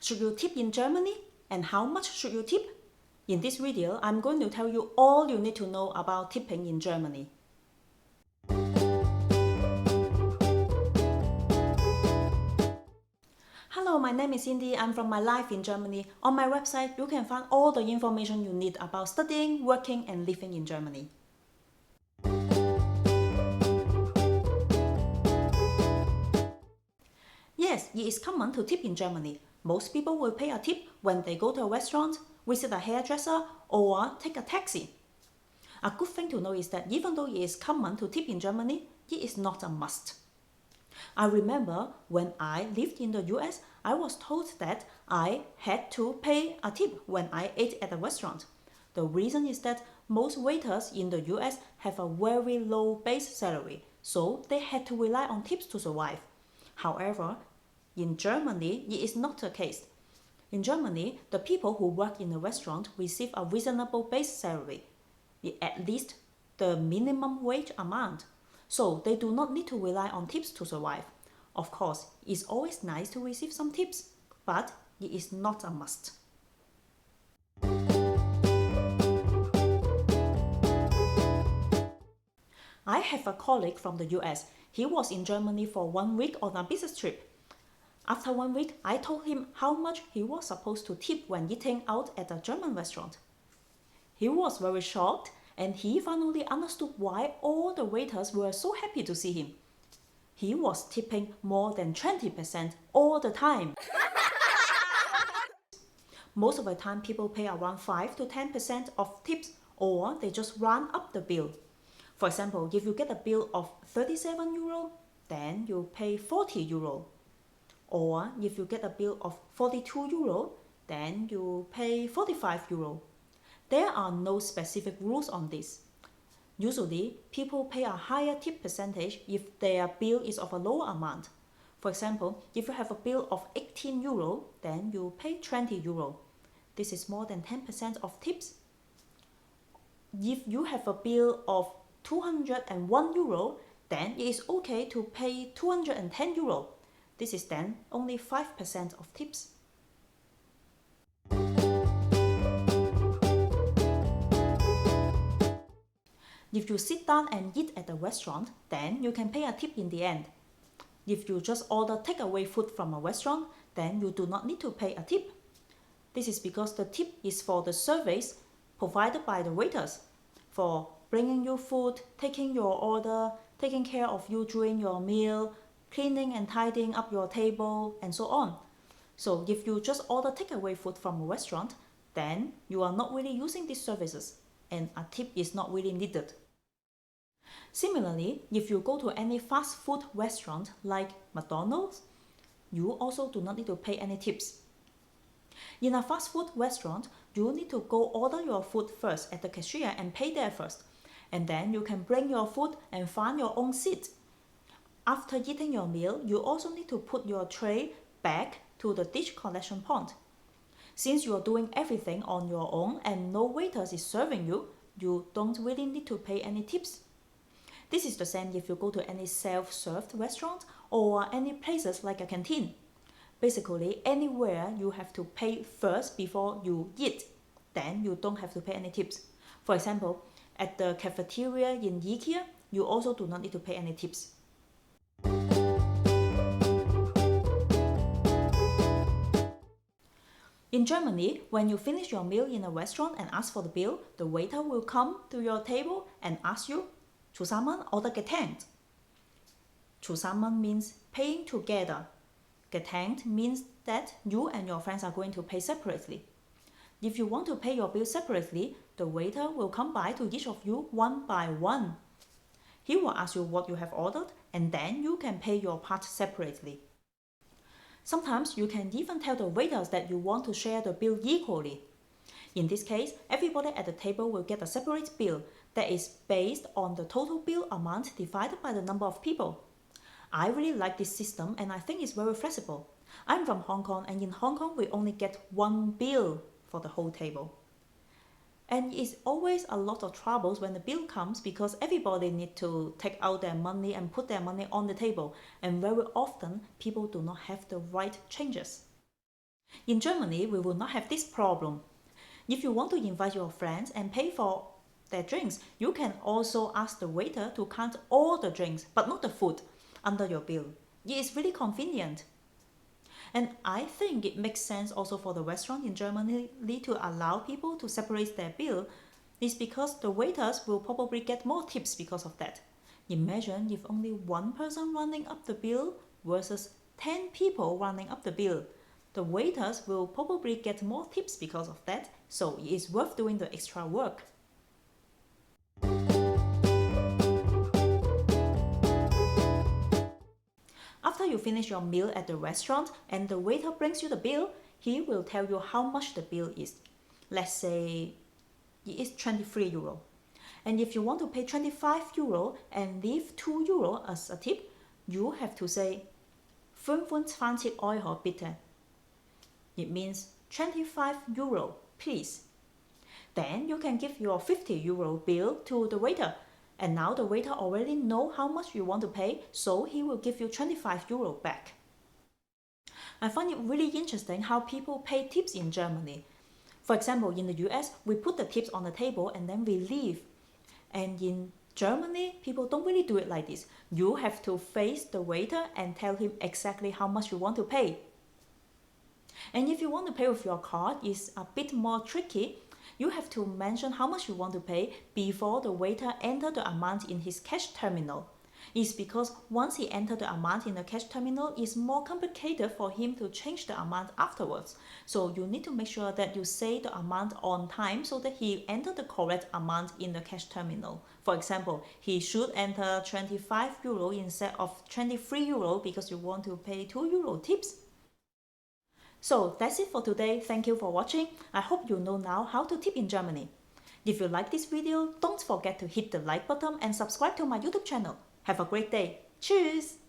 Should you tip in Germany? And how much should you tip? In this video, I'm going to tell you all you need to know about tipping in Germany. Hello, my name is Cindy. I'm from My Life in Germany. On my website, you can find all the information you need about studying, working, and living in Germany. Yes, it is common to tip in Germany. Most people will pay a tip when they go to a restaurant, visit a hairdresser, or take a taxi. A good thing to know is that even though it is common to tip in Germany, it is not a must. I remember when I lived in the US, I was told that I had to pay a tip when I ate at a restaurant. The reason is that most waiters in the US have a very low base salary, so they had to rely on tips to survive. However, in Germany, it is not the case. In Germany, the people who work in a restaurant receive a reasonable base salary, at least the minimum wage amount. So they do not need to rely on tips to survive. Of course, it's always nice to receive some tips, but it is not a must. I have a colleague from the US. He was in Germany for 1 week on a business trip. After 1 week, I told him how much he was supposed to tip when eating out at a German restaurant. He was very shocked, and he finally understood why all the waiters were so happy to see him. He was tipping more than 20% all the time. Most of the time, people pay around 5 to 10% of tips, or they just run up the bill. For example, if you get a bill of 37 euro, then you pay 40 euro. Or if you get a bill of 42 euro, then you pay 45 euro. There are no specific rules on this. Usually, people pay a higher tip percentage if their bill is of a lower amount. For example, if you have a bill of 18 euro, then you pay 20 euro. This is more than 10% of tips. If you have a bill of 201 euro, then it is okay to pay 210 euro. This is then only 5% of tips. If you sit down and eat at a restaurant, then you can pay a tip in the end. If you just order takeaway food from a restaurant, then you do not need to pay a tip. This is because the tip is for the service provided by the waiters, for bringing you food, taking your order, taking care of you during your meal, cleaning and tidying up your table, and so on. So if you just order takeaway food from a restaurant, then you are not really using these services, and a tip is not really needed. Similarly, if you go to any fast food restaurant like McDonald's, you also do not need to pay any tips. In a fast food restaurant, you need to go order your food first at the cashier and pay there first, and then you can bring your food and find your own seat. After eating your meal, you also need to put your tray back to the dish collection point. Since you are doing everything on your own and no waiters is serving you, you don't really need to pay any tips. This is the same if you go to any self-served restaurant or any places like a canteen. Basically, anywhere you have to pay first before you eat, then you don't have to pay any tips. For example, at the cafeteria in IKEA, you also do not need to pay any tips. In Germany, when you finish your meal in a restaurant and ask for the bill, the waiter will come to your table and ask you, "Zusammen oder getrennt?" Zusammen means paying together. Getrennt means that you and your friends are going to pay separately. If you want to pay your bill separately, the waiter will come by to each of you one by one. He will ask you what you have ordered, and then you can pay your part separately. Sometimes you can even tell the waiters that you want to share the bill equally. In this case, everybody at the table will get a separate bill that is based on the total bill amount divided by the number of people. I really like this system and I think it's very flexible. I'm from Hong Kong, and in Hong Kong we only get one bill for the whole table. And it's always a lot of troubles when the bill comes because everybody needs to take out their money and put their money on the table, and very often people do not have the right changes. In Germany, we will not have this problem. If you want to invite your friends and pay for their drinks, you can also ask the waiter to count all the drinks, but not the food, under your bill. It is really convenient. And I think it makes sense also for the restaurant in Germany to allow people to separate their bill. It's because the waiters will probably get more tips because of that. Imagine if only one person running up the bill versus 10 people running up the bill. The waiters will probably get more tips because of that, so it is worth doing the extra work. After you finish your meal at the restaurant and the waiter brings you the bill, he will tell you how much the bill is. Let's say it is 23 euro. And if you want to pay 25 euro and leave 2 euro as a tip, you have to say 25 Euro bitte. It means 25 euro, please. Then you can give your 50 euro bill to the waiter. And now the waiter already know how much you want to pay, so he will give you 25 euro back. I find it really interesting how people pay tips in Germany. For example, in the US, we put the tips on the table and then we leave. And in Germany, people don't really do it like this. You have to face the waiter and tell him exactly how much you want to pay. And if you want to pay with your card, it's a bit more tricky. You have to mention how much you want to pay before the waiter enters the amount in his cash terminal. It's because once he enters the amount in the cash terminal, it's more complicated for him to change the amount afterwards. So you need to make sure that you say the amount on time so that he enters the correct amount in the cash terminal. For example, he should enter 25 euro instead of 23 euro because you want to pay 2 euro tips. So that's it for today. Thank you for watching. I hope you know now how to tip in Germany. If you like this video, don't forget to hit the like button and subscribe to my YouTube channel. Have a great day. Tschüss!